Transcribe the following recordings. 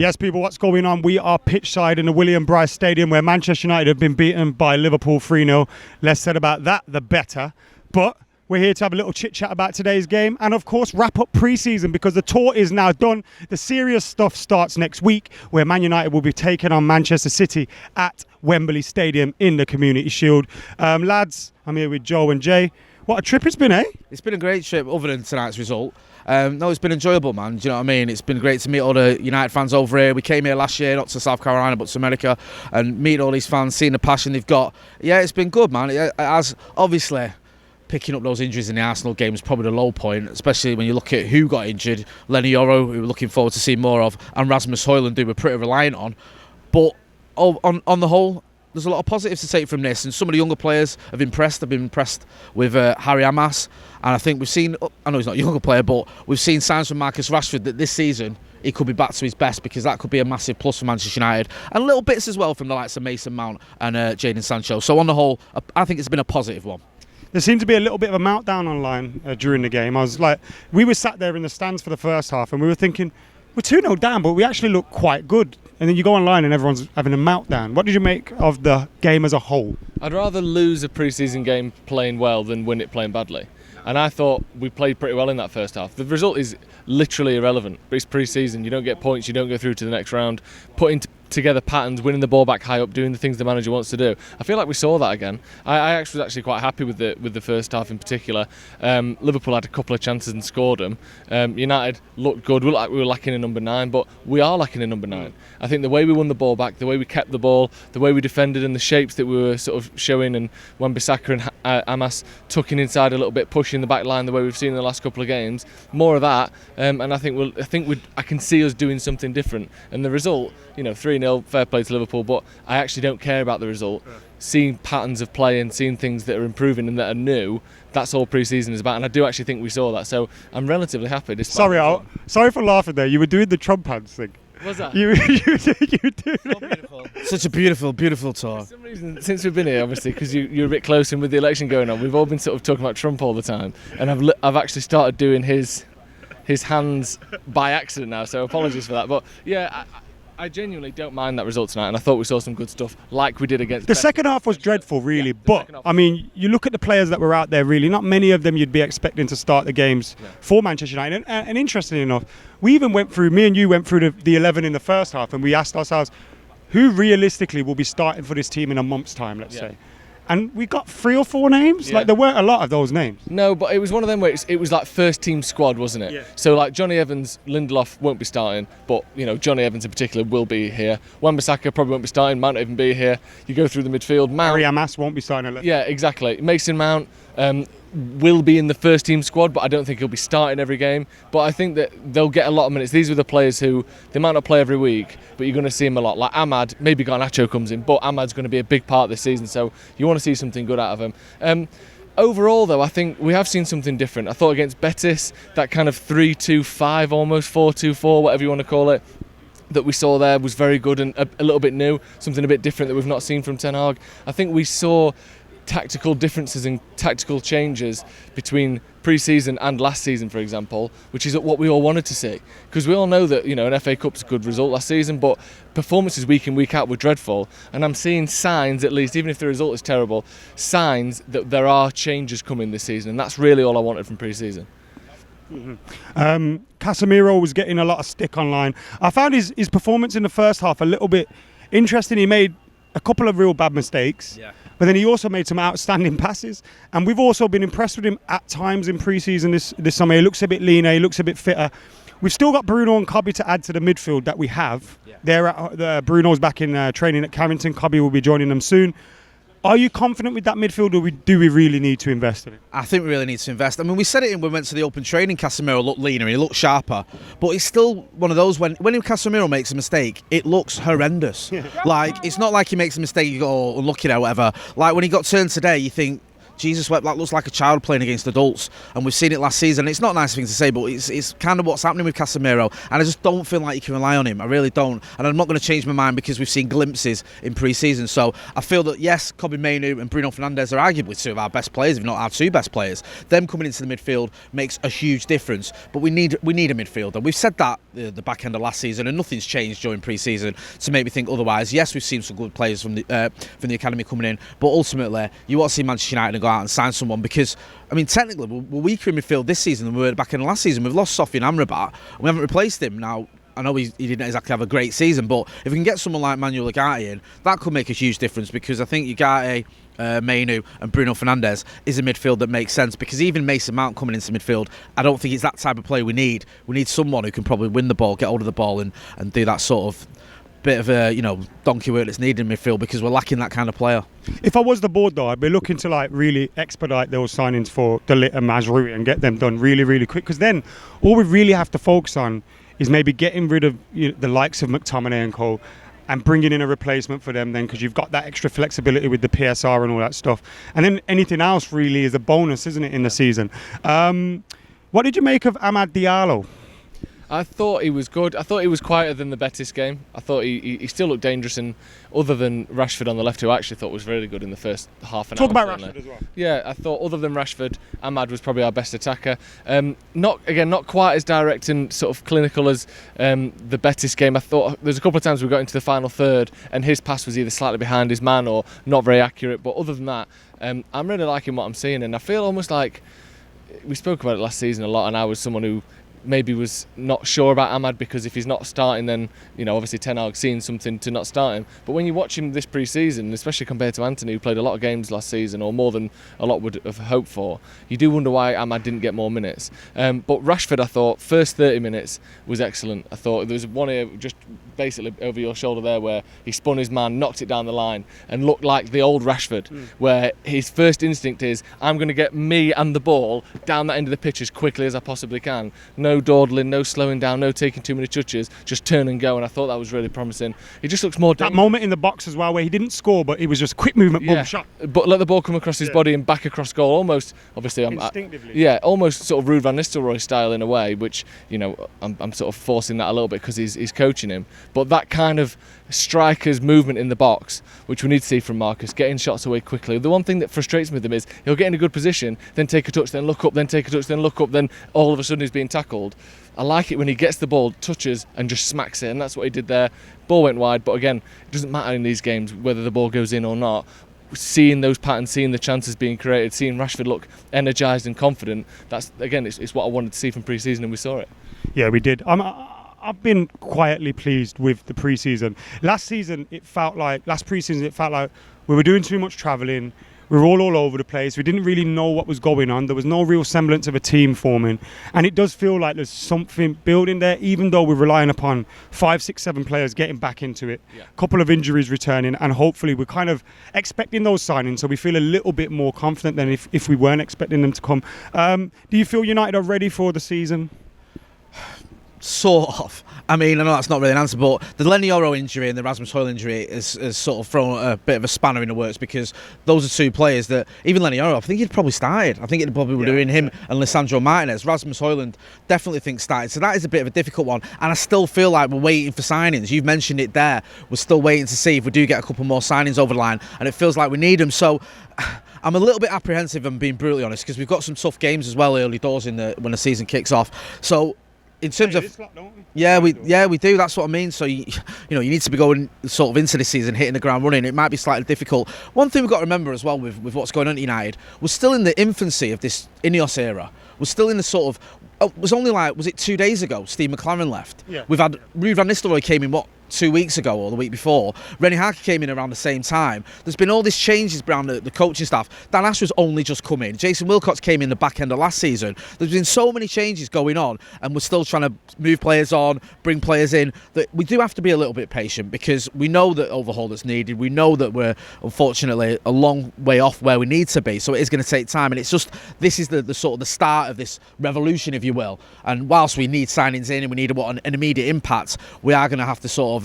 Yes, people, what's going on? We are pitchside in the William Bryce Stadium where Manchester United have been beaten by Liverpool 3-0. Less said about that, the better. But we're here to have a little chit-chat about today's game and, of course, wrap up pre-season because the tour is now done. The serious stuff starts next week where Man United will be taking on Manchester City at Wembley Stadium in the Community Shield. Lads, I'm here with Joe and Jay. What a trip it's been, eh? It's been a great trip other than tonight's result. No, it's been enjoyable, man. Do you know what I mean? It's been great to meet all the United fans over here. We came here last year, not to South Carolina, but to America, and meet all these fans, seeing the passion they've got. Yeah, it's been good, man. As obviously, picking up those injuries in the Arsenal game was probably the low point, especially when you look at who got injured. Lenny Yoro, who we're looking forward to seeing more of, and Rasmus Højlund, who we're pretty reliant on. But on the whole, there's a lot of positives to take from this, and some of the younger players have impressed. I've been impressed with Harry Amas, and I think we've seen, I know he's not a younger player, but we've seen signs from Marcus Rashford that this season he could be back to his best, because that could be a massive plus for Manchester United, and little bits as well from the likes of Mason Mount and Jadon Sancho. So on the whole, I think it's been a positive one. There seemed to be a little bit of a meltdown online during the game. I was like, we were sat there in the stands for the first half and we were thinking, we're 2-0 down, but we actually look quite good. And then you go online and everyone's having a meltdown. What did you make of the game as a whole? I'd rather lose a pre-season game playing well than win it playing badly. And I thought we played pretty well in that first half. The result is literally irrelevant. It's pre-season. You don't get points. You don't go through to the next round. Putting together patterns, winning the ball back high up, doing the things the manager wants to do. I feel like we saw that again. I was actually quite happy with the first half in particular. Liverpool had a couple of chances and scored them. United looked good. We looked like we were lacking a number 9, but we are lacking a number 9. I think the way we won the ball back, the way we kept the ball, the way we defended, and the shapes that we were sort of showing, and Wan-Bissaka and Amas tucking inside a little bit, pushing the back line the way we've seen in the last couple of games. More of that, and I can see us doing something different. And the result, 3-0, fair play to Liverpool, but I actually don't care about the result. Seeing patterns of play and seeing things that are improving and that are new, that's all pre-season is about, and I do actually think we saw that. So I'm relatively happy. Sorry for laughing there. You were doing the Trump hands thing. Was that? You did. So beautiful. Such a beautiful tour. For some reason, since we've been here, obviously, because you're a bit close, and with the election going on, we've all been sort of talking about Trump all the time, and I've actually started doing his hands by accident now. So apologies for that. But yeah. I genuinely don't mind that result tonight, and I thought we saw some good stuff like we did against... The second half was dreadful, really, but, I mean, you look at the players that were out there, really, not many of them you'd be expecting to start the games for Manchester United, and interestingly enough, me and you went through the 11 in the first half, and we asked ourselves, who realistically will be starting for this team in a month's time, let's say? And we got 3 or 4 names. Like, there weren't a lot of those names. No, but it was one of them where it was like first team squad, wasn't it? Yeah. So like Johnny Evans, Lindelof won't be starting, but Johnny Evans in particular will be here. Wan-Bissaka probably won't be starting, might not even be here. You go through the midfield. Harry Amas won't be starting. Yeah, exactly. Mason Mount will be in the first team squad, but I don't think he'll be starting every game. But I think that they'll get a lot of minutes. These are the players who they might not play every week, but you're going to see him a lot. Like Ahmad, maybe Garnacho comes in, but Ahmad's going to be a big part this season, so you want to see something good out of him. Overall, though, I think we have seen something different. I thought against Betis, that kind of 3-2-5, almost 4-2-4, whatever you want to call it, that we saw there was very good and a little bit new, something a bit different that we've not seen from Ten Hag. I think we saw tactical differences and tactical changes between pre-season and last season, for example, which is what we all wanted to see, because we all know that an FA Cup's a good result last season, but performances week in week out were dreadful, and I'm seeing signs, at least even if the result is terrible, signs that there are changes coming this season, and that's really all I wanted from pre-season. Casemiro was getting a lot of stick online. I found his performance in the first half a little bit interesting. He made a couple of real bad mistakes, but then he also made some outstanding passes, and we've also been impressed with him at times in pre-season this summer. He looks a bit leaner, he looks a bit fitter. We've still got Bruno and Cobby to add to the midfield that we have. Bruno's back in training at Carrington. Cobby will be joining them soon. Are you confident with that midfield, or do we really need to invest in it? I think we really need to invest. I mean, we said it when we went to the open training. Casemiro looked leaner, he looked sharper, but he's still one of those, when Casemiro makes a mistake, it looks horrendous. Like, it's not like he makes a mistake, you go, oh, unlucky or whatever. Like, when he got turned today, you think, Jesus wept, that looks like a child playing against adults, and we've seen it last season. It's not a nice thing to say, but it's kind of what's happening with Casemiro, and I just don't feel like you can rely on him. I really don't, and I'm not going to change my mind because we've seen glimpses in pre-season. So I feel that yes, Kobe Mainoo and Bruno Fernandes are arguably two of our best players, if not our two best players. Them coming into the midfield makes a huge difference, but we need a midfielder. We've said that the back end of last season, and nothing's changed during pre-season to make me think otherwise. Yes, we've seen some good players from the academy coming in, but ultimately you want to see Manchester United go out and sign someone, because I mean technically we're weaker in midfield this season than we were back in last season. We've lost Sofian Amrabat and we haven't replaced him. Now I know he didn't exactly have a great season, but if we can get someone like Manuel Ugarte in, that could make a huge difference, because I think Ugarte, Mainoo and Bruno Fernandes is a midfield that makes sense, because even Mason Mount coming into midfield, I don't think it's that type of player we need. We need someone who can probably win the ball, get hold of the ball and do that sort of bit of a donkey work that's needed in midfield, because we're lacking that kind of player. If I was the board though, I'd be looking to like really expedite those signings for De Ligt and Mazraoui and get them done really, really quick, because then all we really have to focus on is maybe getting rid of the likes of McTominay and co, and bringing in a replacement for them then, because you've got that extra flexibility with the PSR and all that stuff. And then anything else really is a bonus, isn't it, in the season? What did you make of Amad Diallo? I thought he was good. I thought he was quieter than the Betis game. I thought he still looked dangerous, and other than Rashford on the left, who I actually thought was really good in the first half an hour. Talk about Rashford as well. Yeah, I thought other than Rashford, Amad was probably our best attacker. Not quite as direct and sort of clinical as the Betis game. I thought there's a couple of times we got into the final third and his pass was either slightly behind his man or not very accurate. But other than that, I'm really liking what I'm seeing, and I feel almost like we spoke about it last season a lot, and I was someone who maybe was not sure about Amad, because if he's not starting, then obviously Ten Hag's seen something to not start him. But when you watch him this pre-season, especially compared to Anthony, who played a lot of games last season, or more than a lot would have hoped for, you do wonder why Amad didn't get more minutes. But Rashford, I thought first 30 minutes was excellent. I thought there was one here just basically over your shoulder there where he spun his man, knocked it down the line, and looked like the old Rashford, where his first instinct is, I'm going to get me and the ball down that end of the pitch as quickly as I possibly can. No dawdling, no slowing down, no taking too many touches, just turn and go, and I thought that was really promising. He just looks more dangerous. That moment in the box as well where he didn't score, but it was just quick movement, boom, shot. But let the ball come across his body and back across goal, almost, obviously, instinctively. Almost sort of Ruud van Nistelrooy style in a way, which, I'm sort of forcing that a little bit because he's coaching him. But that kind of striker's movement in the box, which we need to see from Marcus, getting shots away quickly. The one thing that frustrates me with him is he'll get in a good position, then take a touch, then look up, then take a touch, then look up, then all of a sudden he's being tackled. I like it when he gets the ball, touches and just smacks it, and that's what he did there. Ball went wide, but again, it doesn't matter in these games whether the ball goes in or not. Seeing those patterns, seeing the chances being created, seeing Rashford look energised and confident, that's, again, it's what I wanted to see from pre-season, and we saw it. Yeah, we did. I've been quietly pleased with the pre-season. Last pre-season, it felt like we were doing too much travelling. We were all over the place. We didn't really know what was going on. There was no real semblance of a team forming. And it does feel like there's something building there, even though we're relying upon 5, 6, 7 players getting back into it. A couple of injuries returning, and hopefully we're kind of expecting those signings, so we feel a little bit more confident than if we weren't expecting them to come. Do you feel United are ready for the season? Sort of. I mean, I know that's not really an answer, but the Lenioro injury and the Rasmus Højlund injury has sort of thrown a bit of a spanner in the works, because those are two players that, even Lenioro, I think he'd probably started. I think it'd probably be doing him and Lisandro Martinez. Rasmus Højlund definitely think started. So that is a bit of a difficult one. And I still feel like we're waiting for signings. You've mentioned it there. We're still waiting to see if we do get a couple more signings over the line, and it feels like we need them. So I'm a little bit apprehensive, I'm being brutally honest, because we've got some tough games as well early doors when the season kicks off. So in terms of we do. That's what I mean. So you need to be going sort of into this season hitting the ground running. It might be slightly difficult. One thing we've got to remember as well with what's going on at United, we're still in the infancy of this Ineos era. We're still in the sort of. It was only was it 2 days ago Steve McLaren left? Yeah. We've had Ruud van Nistelrooy came in 2 weeks ago or the week before. Rennie Harker came in around the same time. There's been all these changes around the coaching staff. Dan Asher's only just come in. Jason Wilcox came in the back end of last season. There's been so many changes going on, and we're still trying to move players on, bring players in, that we do have to be a little bit patient, because we know that overhaul that's needed. We know that we're unfortunately a long way off where we need to be, so it is going to take time, and it's just, this is the sort of the start of this revolution, if you will. And whilst we need signings in and we need an immediate impact, we are going to have to sort of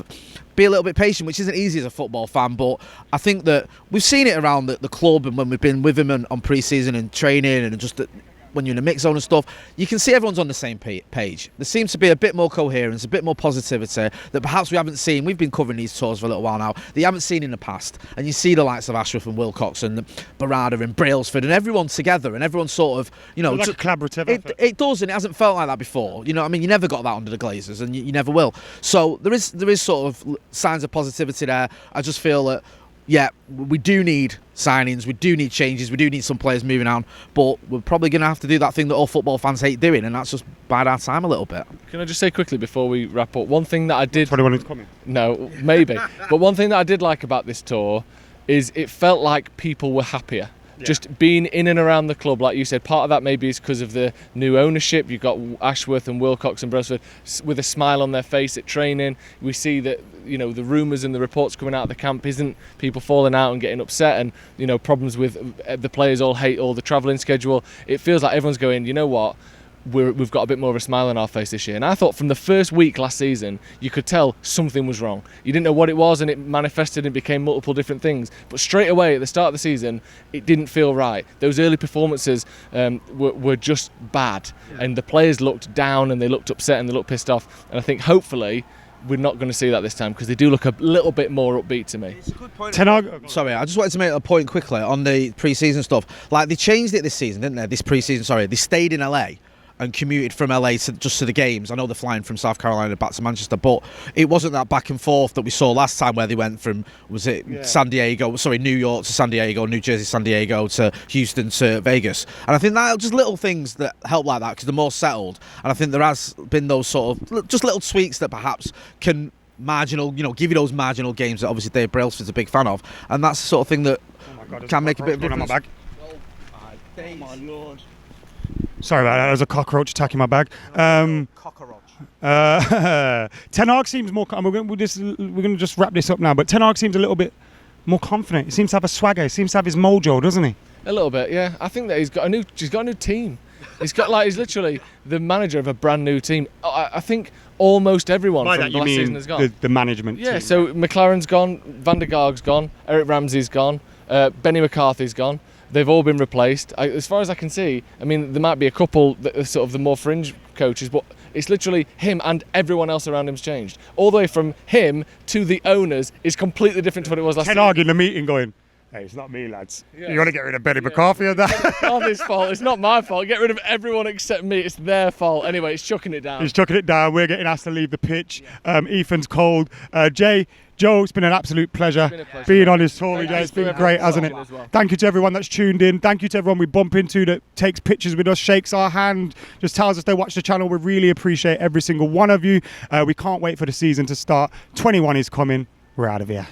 be a little bit patient, which isn't easy as a football fan, but I think that we've seen it around the club, and when we've been with him on pre-season and training, and just when you're in a mix zone and stuff, you can see everyone's on the same page. There seems to be a bit more coherence, a bit more positivity that perhaps we haven't seen. We've been covering these tours for a little while now, that you haven't seen in the past. And you see the likes of Ashworth and Wilcox and Barada and Brailsford and everyone together, and everyone sort of, like a collaborative effort. It does, and it hasn't felt like that before. You know what I mean? You never got that under the Glazers, and you never will. So there is sort of signs of positivity there. I just feel that, yeah, we do need signings, we do need changes, we do need some players moving on, but we're probably going to have to do that thing that all football fans hate doing, and that's just bide our time a little bit. Can I just say quickly before we wrap up, one thing that I did... 21 is coming. No, maybe. But one thing that I did like about this tour is it felt like people were happier. Yeah. Just being in and around the club, like you said, part of that maybe is because of the new ownership. You've got Ashworth and Wilcox and Brailsford with a smile on their face at training. We see that, you know, the rumours and the reports coming out of the camp isn't people falling out and getting upset, and, you know, problems with the players all hate all the travelling schedule. It feels like everyone's going, you know what, we've got a bit more of a smile on our face this year. And I thought from the first week last season, you could tell something was wrong. You didn't know what it was, and it manifested and became multiple different things. But straight away at the start of the season, it didn't feel right. Those early performances were just bad, and the players looked down and they looked upset and they looked pissed off. And I think hopefully we're not going to see that this time, because they do look a little bit more upbeat to me. It's a good point. Sorry, I just wanted to make a point quickly on the pre-season stuff. Like, they changed it this season, didn't they? This pre-season, sorry. They stayed in LA and commuted from LA just to the games. I know they're flying from South Carolina back to Manchester, but it wasn't that back and forth that we saw last time, where they went from, New York to San Diego, New Jersey, San Diego to Houston to Vegas. And I think that just little things that help like that, because they're more settled. And I think there has been those sort of just little tweaks that perhaps can give you those marginal games that obviously Dave Brailsford's a big fan of. And that's the sort of thing that can make a bit of a difference. Oh my Lord. Sorry about that. There's a cockroach attacking my bag. Cockroach. Ten Hag seems more. We're going to just wrap this up now. But Ten Hag seems a little bit more confident. He seems to have a swagger. He seems to have his mojo, doesn't he? A little bit, yeah. I think that he's got a new team. He's literally the manager of a brand new team. I think almost everyone from last season has gone. The management team. Yeah. So McLaren's gone, Van der Gaag's gone, Eric Ramsey's gone, Benny McCarthy's gone. They've all been replaced. As far as I can see, I mean, there might be a couple that are sort of the more fringe coaches, but it's literally him, and everyone else around him's changed. All the way from him to the owners is completely different to what it was last season. Ten Hag in the meeting going, hey, it's not me, lads. Yeah. You got to get rid of Benny McCarthy and that. It's not his fault. It's not my fault. Get rid of everyone except me. It's their fault. Anyway, it's chucking it down. He's chucking it down. We're getting asked to leave the pitch. Yeah. Ethan's cold. Jay, Joe, it's been an absolute pleasure being on his tour. It's been great, hasn't it? Well. Thank you to everyone that's tuned in. Thank you to everyone we bump into that takes pictures with us, shakes our hand, just tells us they watch the channel. We really appreciate every single one of you. We can't wait for the season to start. 21 is coming. We're out of here.